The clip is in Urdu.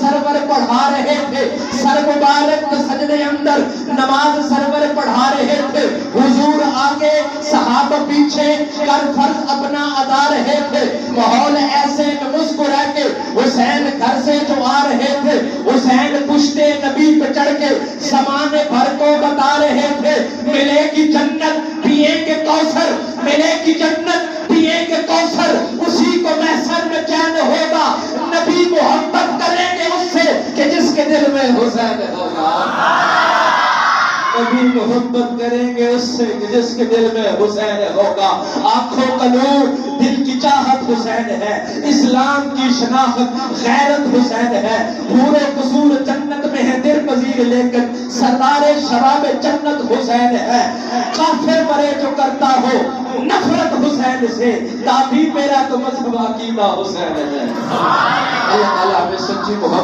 سرور پڑھا رہے تھے، سر مبارک سجدے اندر نماز سرور پڑھا رہے تھے، حضور آگے صحابہ پیچھے کر فرض اپنا ادا رہے تھے، ماحول ایسے مسکرا کے حسین گھر سے جو آ رہے تھے، حسین پشتے نبی پہ چڑھ کے زمانے بھر کو بتا رہے تھے ملے گی جنت پیئیں گے کوثر، ملے گی جنت پیئیں گے کوثر، اسی کو محشر میں چین ہوگا، نبی محبت کریں گے اس سے کہ جس کے دل میں حسین ہوگا، نبی محبت کریں گے اس سے کہ جس کے دل میں حسین ہوگا، آنکھوں کا نور دل کی چاہت حسین ہے، اسلام کی شناخت غیرت حسین ہے، پورے قصور جنت میں ہے دیر پذیر لیکن سردار شباب جنت حسین ہے، کافر مرے جو کرتا ہو نفرت حسین سے، دادی میرا تو مذہب عقیدہ حسین ہے۔ اللہ تعالیٰ ہمیں سچی محبت